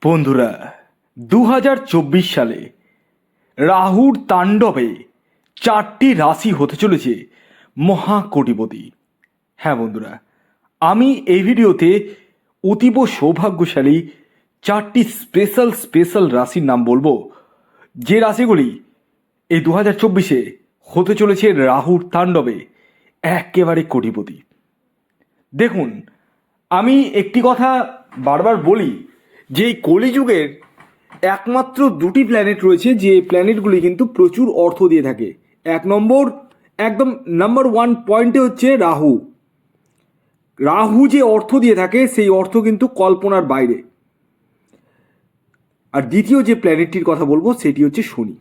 বন্ধুরা, 2024 সালে রাহুর তাণ্ডবে 4টি রাশি হতে চলেছে মহাকোটিপতি। হ্যাঁ বন্ধুরা, আমি এই ভিডিওতে অতীব সৌভাগ্যশালী 4টি স্পেশাল রাশির নাম বলবো, যে রাশিগুলি এই 2024-এ হতে চলেছে রাহুর তাণ্ডবে একেবারে কোটিপতি। দেখুন, আমি একটি কথা বারবার বলি যে এই কলিযুগের একমাত্র দুটি প্ল্যানেট রয়েছে, যে প্ল্যানেটগুলি কিন্তু প্রচুর অর্থ দিয়ে থাকে। একদম নাম্বার 1 পয়েন্টে হচ্ছে রাহু। রাহু যে অর্থ দিয়ে থাকে সেই অর্থ কিন্তু কল্পনার বাইরে। আর দ্বিতীয় যে প্ল্যানেটটির কথা বলবো সেটি হচ্ছে শনি।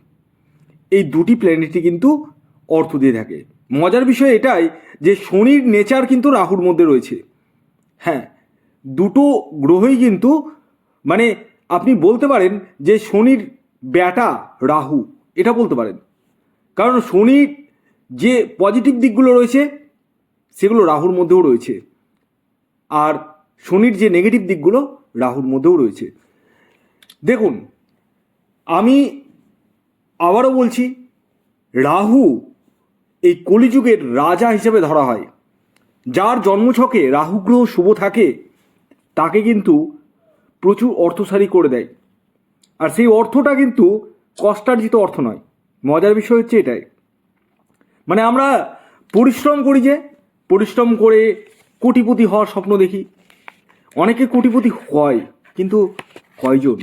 এই দুটি প্ল্যানেটই কিন্তু অর্থ দিয়ে থাকে। মজার বিষয় এটাই যে শনির নেচার কিন্তু রাহুর মধ্যে রয়েছে। হ্যাঁ, দুটো গ্রহই কিন্তু মানে আপনি বলতে পারেন যে শনির ব্যাটা রাহু, এটা বলতে পারেন। কারণ শনির যে পজিটিভ দিকগুলো রয়েছে সেগুলো রাহুর মধ্যেও রয়েছে, আর শনির যে নেগেটিভ দিকগুলো রাহুর মধ্যেও রয়েছে। দেখুন, আমি আবারও বলছি, রাহু এই কলিযুগের রাজা হিসেবে ধরা হয়। যার জন্মছকে রাহু গ্রহ শুভ থাকে তাকে কিন্তু প্রচুর অর্থশালী করে দেয়। আর সেই অর্থটা কিন্তু কষ্টার্জিত অর্থ নয়। মজার বিষয় হচ্ছে এটাই, মানে আমরা পরিশ্রম করি, যে পরিশ্রম করে কোটিপতি হওয়ার স্বপ্ন দেখি। অনেকে কোটিপতি হয়, কিন্তু কয়জন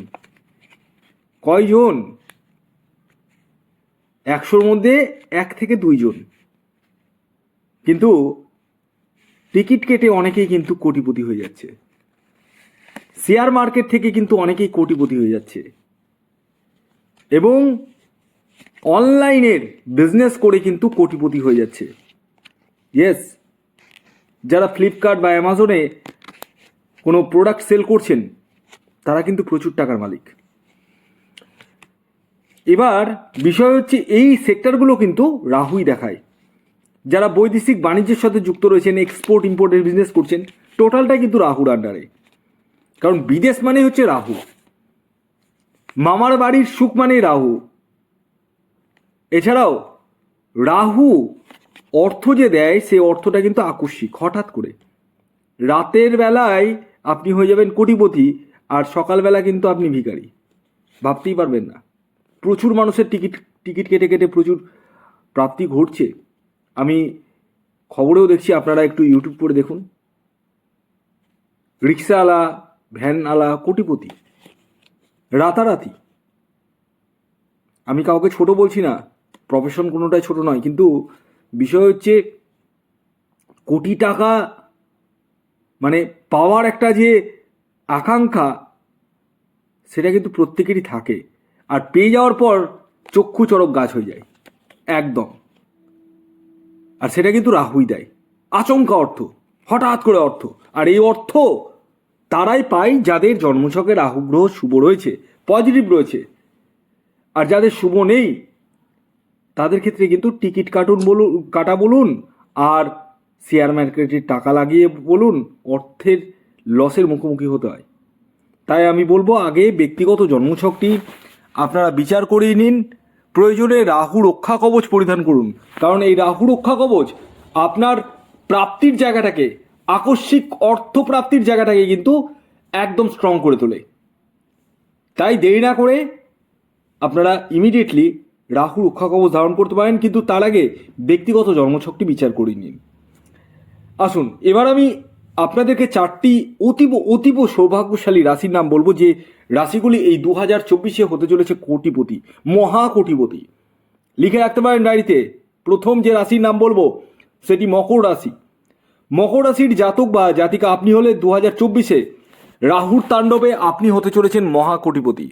100-র মধ্যে 1 থেকে 2 জন। কিন্তু টিকিট কেটে অনেকেই কিন্তু কোটিপতি হয়ে যাচ্ছে। শেয়ার মার্কেট থেকে কিন্তু অনেকেই কোটিপতি হয়ে যাচ্ছে, এবং অনলাইনের বিজনেস করে কিন্তু কোটিপতি হয়ে যাচ্ছে। ইয়েস, যারা ফ্লিপকার্ট বা অ্যামাজনে কোনো প্রোডাক্ট সেল করছেন তারা কিন্তু প্রচুর টাকার মালিক। এবার বিষয় হচ্ছে, এই সেক্টরগুলো কিন্তু রাহুই দেখায়। যারা বৈদেশিক বাণিজ্যের সাথে যুক্ত রয়েছেন, এক্সপোর্ট ইম্পোর্টের বিজনেস করছেন, টোটালটা কিন্তু রাহুর আন্ডারে। কারণ বিদেশ মানে হচ্ছে রাহু, মামার বাড়ির সুখ মানে রাহু। এছাড়াও রাহু অর্থ যে দেয় সে অর্থটা কিন্তু আকস্মিক, হঠাৎ করে। রাতের বেলায় আপনি হয়ে যাবেন কোটিপতি, আর সকালবেলা কিন্তু আপনি ভিখারি, ভাবতেই পারবেন না। প্রচুর মানুষের টিকিট কেটে কেটে প্রচুর প্রাপ্তি ঘটছে। আমি খবরেও দেখছি, আপনারা একটু ইউটিউব করে দেখুন। রিক্সাওয়ালা, ভ্যানওয়ালা কোটিপতি রাতারাতি। আমি কাউকে ছোট বলছি না, প্রফেশন কোনোটাই ছোট নয়, কিন্তু বিষয় হচ্ছে কোটি টাকা মানে পাওয়ার একটা যে আকাঙ্ক্ষা, সেটা কিন্তু প্রত্যেকেরই থাকে। আর পেয়ে যাওয়ার পর চক্ষু চড়ক গাছ হয়ে যায় একদম। আর সেটা কিন্তু রাহুই দেয়, আচমকা অর্থ, হঠাৎ করে অর্থ। আর এই অর্থ তারাই পায় যাদের জন্মছকে রাহু গ্রহ শুভ রয়েছে, পজিটিভ রয়েছে। আর যাদের শুভ নেই তাদের ক্ষেত্রে কিন্তু টিকিট কাটা বলুন, আর শেয়ার মার্কেটের টাকা লাগিয়ে বলুন, অর্থের লসের মুখোমুখি হতে হয়। তাই আমি বলবো, আগে ব্যক্তিগত জন্মছকটি আপনারা বিচার করিয়ে নিন। প্রয়োজনে রাহু রক্ষা কবচ পরিধান করুন, কারণ এই রাহু রক্ষা কবচ আপনার প্রাপ্তির জায়গাটাকে, আকস্মিক অর্থ প্রাপ্তির জায়গাটাকে কিন্তু একদম স্ট্রং করে তোলে। তাই দেরি না করে আপনারা ইমিডিয়েটলি রাহু রক্ষা কবচ ধারণ করতে পারেন, কিন্তু তার আগে ব্যক্তিগত জন্মছকটি বিচার করে নিন। আসুন, এবার আমি আপনাদেরকে 4টি অতীব সৌভাগ্যশালী রাশির নাম বলবো, যে রাশিগুলি এই 2024-এ হতে চলেছে কোটিপতি, মহাকোটিপতি। লিখে রাখতে পারেন ডায়েরিতে। প্রথম যে রাশির নাম বলবো সেটি মকর রাশি। মকর রাশির জাতক বা জাতিকা আপনি হলে 2024-এ রাহুর তাণ্ডবে আপনি হতে চলেছেন মহাকোটিপতি।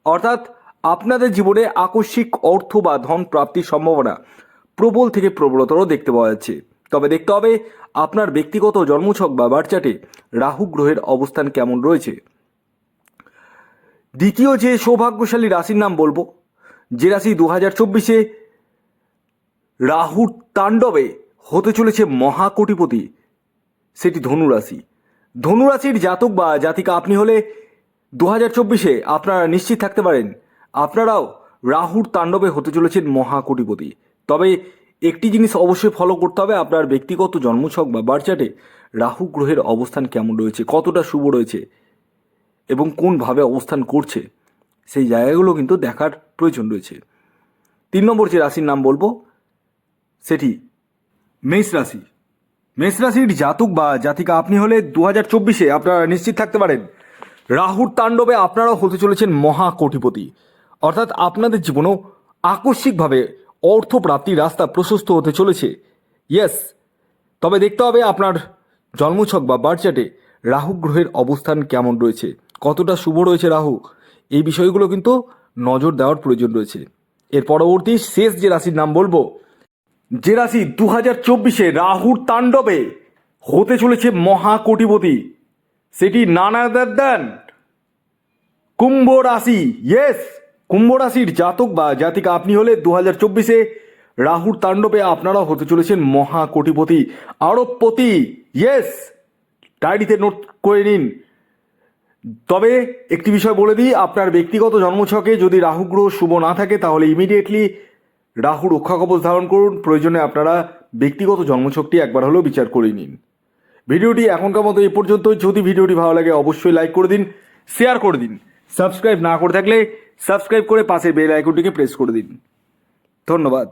অর্থাৎ আপনাদের জীবনে আকস্মিক অর্থ বা ধন প্রাপ্তির সম্ভাবনা প্রবল থেকে প্রবলতর দেখতে পাওয়া যাচ্ছে। তবে দেখতে হবে আপনার ব্যক্তিগত জন্মছক বা বার্চাটে রাহু গ্রহের অবস্থান কেমন রয়েছে। দ্বিতীয় যে সৌভাগ্যশালী রাশির নাম বলবো, যে রাশি 2024-এ রাহুর তাণ্ডবে হতে চলেছে মহাকোটিপতি, সেটি ধনুরাশি। ধনুরাশির জাতক বা জাতিকা আপনি হলে 2024 আপনারা নিশ্চিত থাকতে পারেন আপনারাও রাহুর তাণ্ডবে হতে চলেছেন মহাকোটিপতি। তবে একটি জিনিস অবশ্যই ফলো করতে হবে, আপনার ব্যক্তিগত জন্মছক বা বার্চার্টে রাহু গ্রহের অবস্থান কেমন রয়েছে, কতটা শুভ রয়েছে এবং কোনভাবে অবস্থান করছে, সেই জায়গাগুলো কিন্তু দেখার প্রয়োজন রয়েছে। 3 নম্বর যে রাশির নাম বলবো সেটি মেষ রাশি। মেষ রাশির জাতক বা জাতিকা আপনি হলে 2024 আপনারা নিশ্চিত থাকতে পারেন রাহুর তাণ্ডবে আপনারাও হতে চলেছেন মহাকোটিপতি। অর্থাৎ আপনাদের জীবনেও আকস্মিকভাবে অর্থপ্রাপ্তির রাস্তা প্রশস্ত হতে চলেছে। ইয়েস, তবে দেখতে হবে আপনার জন্মছক বা বার্চার্টে রাহু গ্রহের অবস্থান কেমন রয়েছে, কতটা শুভ রয়েছে রাহু, এই বিষয়গুলো কিন্তু নজর দেওয়ার প্রয়োজন রয়েছে। এর পরবর্তী শেষ যে রাশির নাম বলবো, যে রাশি 2024 রাহুর তাণ্ডবে হতে চলেছে মহাকোটিপতি, সেটি নানাদার দেন কুম্ভ রাশি। ইয়েস, কুম্ভ রাশির জাতক বা জাতিকা আপনি হলে 2024 রাহুর তাণ্ডবে আপনারাও হতে চলেছেন মহাকোটিপতি, আরবপতি। ইয়েস, ডায়েরিতে নোট করে নিন। তবে একটি বিষয় বলে দিই, আপনার ব্যক্তিগত জন্মছকে যদি রাহু গ্রহ শুভ না থাকে তাহলে ইমিডিয়েটলি রাহু রক্ষা কবচ ধারণ করুন। প্রয়োজনে আপনারা ব্যক্তিগত জন্মছকটি একবার হলেও বিচার করে নিন। ভিডিওটি এখনকার মতো এই পর্যন্ত। যদি ভিডিওটি ভালো লাগে অবশ্যই লাইক করে দিন, শেয়ার করে দিন। সাবস্ক্রাইব না করে থাকলে সাবস্ক্রাইব করে পাশের বেল আইকনটিকে প্রেস করে দিন। ধন্যবাদ।